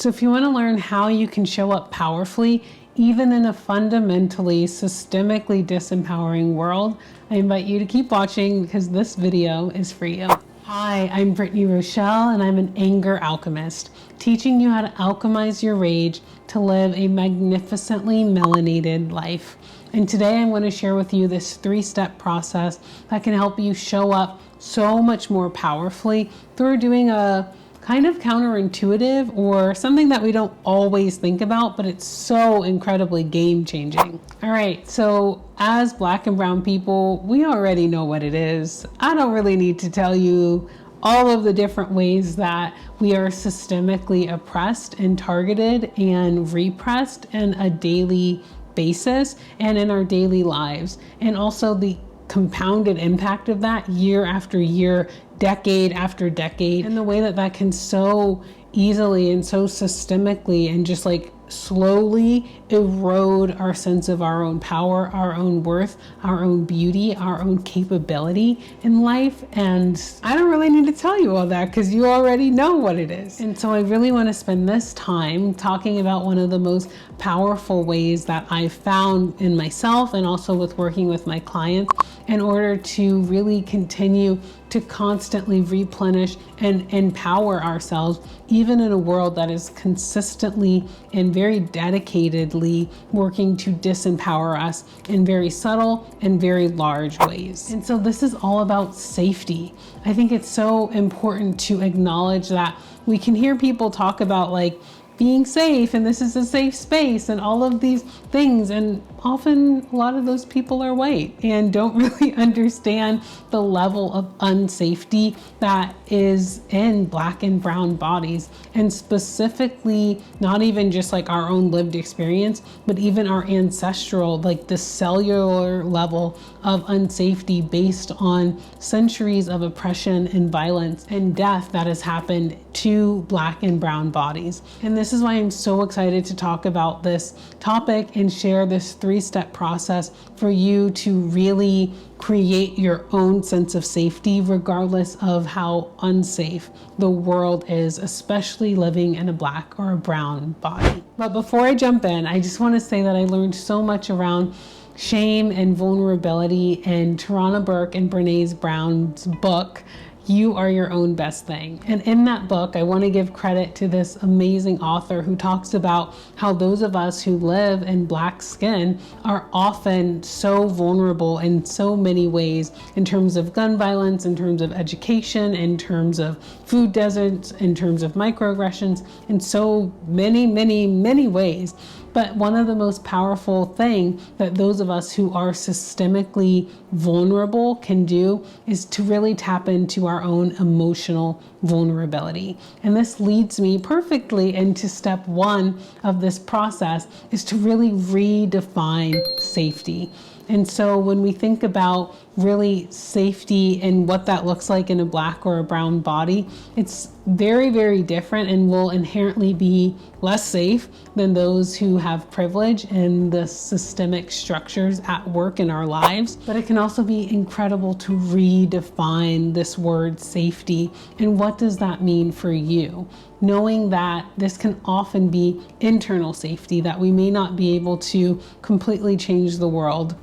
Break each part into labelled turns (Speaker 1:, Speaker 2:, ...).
Speaker 1: So if you want to learn how you can show up powerfully, even in a fundamentally, systemically disempowering world, I invite you to keep watching because this video is for you. Hi, I'm Brittany Rochelle and I'm an anger alchemist, teaching you how to alchemize your rage to live a magnificently melanated life. And today I'm going to share with you this 3-step process that can help you show up so much more powerfully through doing a kind of counterintuitive or something that we don't always think about, but it's so incredibly game-changing. All right, so as Black and brown people, we already know what it is. I don't really need to tell you all of the different ways that we are systemically oppressed and targeted and repressed on a daily basis and in our daily lives, and also the compounded impact of that year after year, decade after decade, and the way that that can so easily and so systemically and just like slowly erode our sense of our own power, our own worth, our own beauty, our own capability in life. And I don't really need to tell you all that because you already know what it is. And so I really want to spend this time talking about one of the most powerful ways that I've found in myself and also with working with my clients in order to really continue to constantly replenish and empower ourselves, even in a world that is consistently and very dedicatedly working to disempower us in very subtle and very large ways. And so this is all about safety. I think it's so important to acknowledge that we can hear people talk about like being safe and this is a safe space and all of these things, and often a lot of those people are white and don't really understand the level of unsafety that is in Black and brown bodies, and specifically not even just like our own lived experience, but even our ancestral, like the cellular level of unsafety based on centuries of oppression and violence and death that has happened to Black and brown bodies. And this is why I'm so excited to talk about this topic and share this 3-step process for you to really create your own sense of safety, regardless of how unsafe the world is, especially living in a Black or a brown body. But before I jump in, I just want to say that I learned so much around shame and vulnerability in Tarana Burke and Brene Brown's book, You Are Your Own Best Thing. And in that book, I want to give credit to this amazing author who talks about how those of us who live in Black skin are often so vulnerable in so many ways, in terms of gun violence, in terms of education, in terms of food deserts, in terms of microaggressions, in so many ways. But one of the most powerful things that those of us who are systemically vulnerable can do is to really tap into our own emotional vulnerability. And this leads me perfectly into step 1 of this process, is to really redefine safety. And so when we think about really safety and what that looks like in a Black or a brown body, it's very different and will inherently be less safe than those who have privilege and the systemic structures at work in our lives. But it can also be incredible to redefine this word safety. And what does that mean for you? Knowing that this can often be internal safety, that we may not be able to completely change the world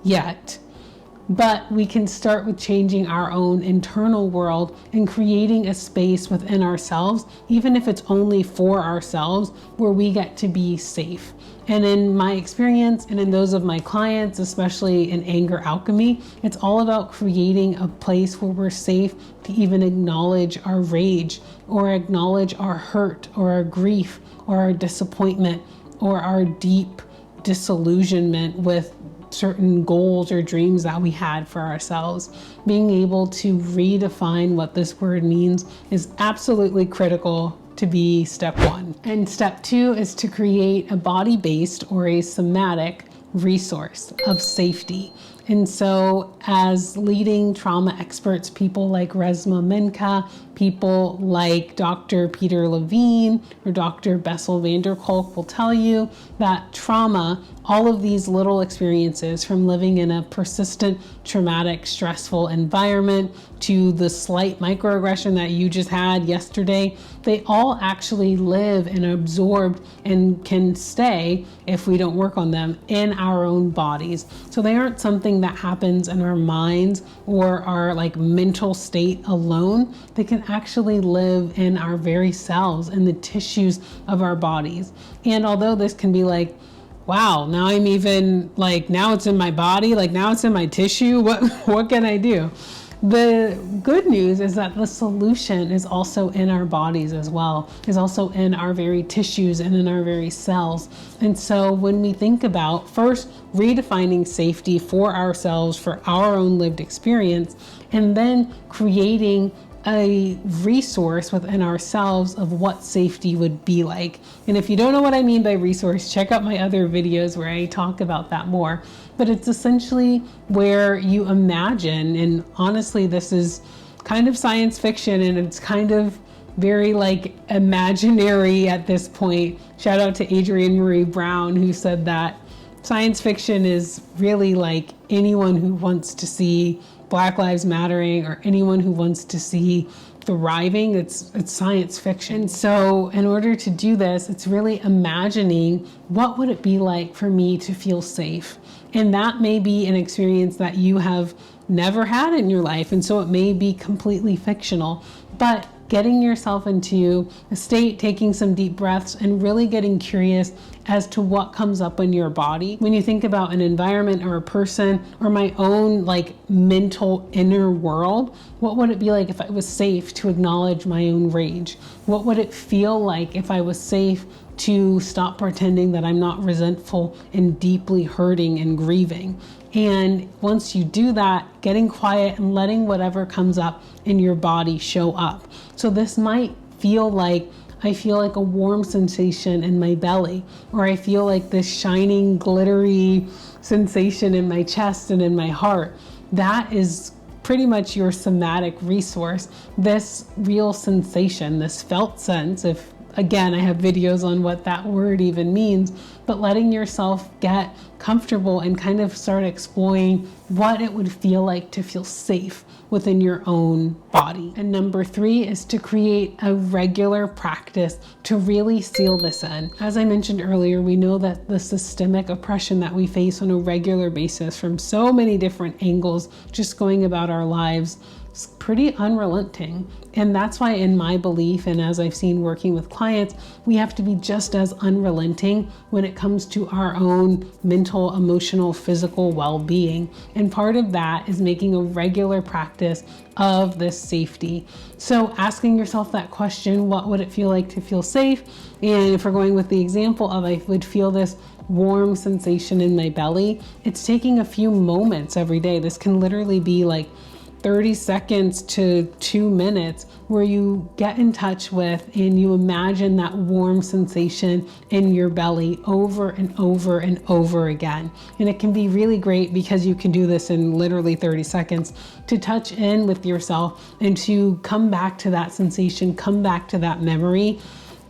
Speaker 1: yet, but we can start with changing our own internal world and creating a space within ourselves, even if it's only for ourselves, where we get to be safe. And in my experience and in those of my clients, especially in anger alchemy, it's all about creating a place where we're safe to even acknowledge our rage or acknowledge our hurt or our grief or our disappointment or our deep disillusionment with certain goals or dreams that we had for ourselves. Being able to redefine what this word means is absolutely critical to be step 1. And step 2 is to create a body-based or a somatic resource of safety. And so as leading trauma experts, people like Resmaa Menakem, people like Dr. Peter Levine or Dr. Bessel van der Kolk will tell you that trauma, all of these little experiences from living in a persistent, traumatic, stressful environment to the slight microaggression that you just had yesterday, they all actually live and absorb and can stay, if we don't work on them, in our own bodies. So they aren't something that happens in our minds or our mental state alone. They can actually live in our very cells, in the tissues of our bodies. And although this can be wow, now I'm even now it's in my body, now it's in my tissue, what can I do? The good news is that the solution is also in our bodies as well, is also in our very tissues and in our very cells. And so when we think about first redefining safety for ourselves, for our own lived experience, and then creating a resource within ourselves of what safety would be like. And if you don't know what I mean by resource, check out my other videos where I talk about that more. But it's essentially where you imagine, and honestly, this is kind of science fiction and it's kind of very imaginary at this point. Shout out to Adrienne Marie Brown, who said that science fiction is really anyone who wants to see Black Lives Mattering or anyone who wants to see thriving. It's science fiction. So in order to do this, it's really imagining what would it be like for me to feel safe. And that may be an experience that you have never had in your life. And so it may be completely fictional, but getting yourself into a state, taking some deep breaths, and really getting curious as to what comes up in your body. When you think about an environment or a person or my own mental inner world, what would it be like if I was safe to acknowledge my own rage? What would it feel like if I was safe to stop pretending that I'm not resentful and deeply hurting and grieving? And once you do that, getting quiet and letting whatever comes up in your body show up. So this might feel like I feel a warm sensation in my belly, or I feel this shining, glittery sensation in my chest and in my heart. That is pretty much your somatic resource. This real sensation, this felt sense, if again, I have videos on what that word even means, but letting yourself get comfortable and kind of start exploring what it would feel like to feel safe within your own body. And number 3 is to create a regular practice to really seal this in. As I mentioned earlier, we know that the systemic oppression that we face on a regular basis from so many different angles, just going about our lives, is pretty unrelenting. And that's why, in my belief, and as I've seen working with clients, we have to be just as unrelenting when it comes to our own mental, emotional, physical well-being. And part of that is making a regular practice of this safety. So asking yourself that question, what would it feel like to feel safe? And if we're going with the example of I would feel this warm sensation in my belly, it's taking a few moments every day. This can literally be 30 seconds to 2 minutes where you get in touch with and you imagine that warm sensation in your belly over and over and over again. And it can be really great because you can do this in literally 30 seconds to touch in with yourself and to come back to that sensation, come back to that memory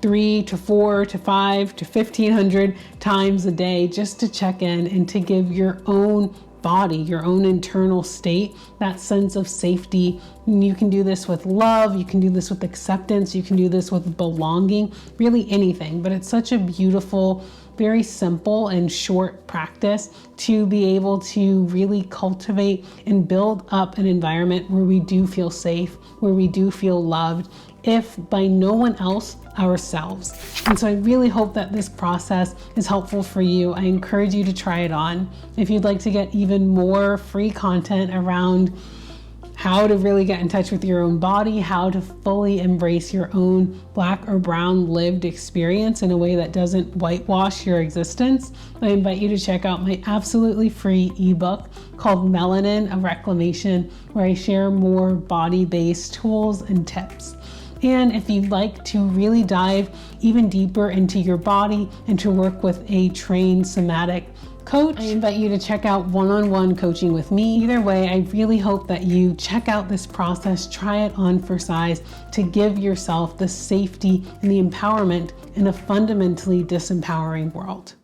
Speaker 1: 3 to 4 to 5 to 1,500 times a day, just to check in and to give your own body, your own internal state, that sense of safety. And you can do this with love, you can do this with acceptance, you can do this with belonging, really anything. But it's such a beautiful, very simple and short practice to be able to really cultivate and build up an environment where we do feel safe, where we do feel loved, if by no one else, ourselves. And so I really hope that this process is helpful for you. I encourage you to try it on. If you'd like to get even more free content around how to really get in touch with your own body, how to fully embrace your own Black or brown lived experience in a way that doesn't whitewash your existence, I invite you to check out my absolutely free ebook called Melanin, a Reclamation, where I share more body-based tools and tips. And if you'd like to really dive even deeper into your body and to work with a trained somatic coach, I invite you to check out one-on-one coaching with me. Either way, I really hope that you check out this process, try it on for size to give yourself the safety and the empowerment in a fundamentally disempowering world.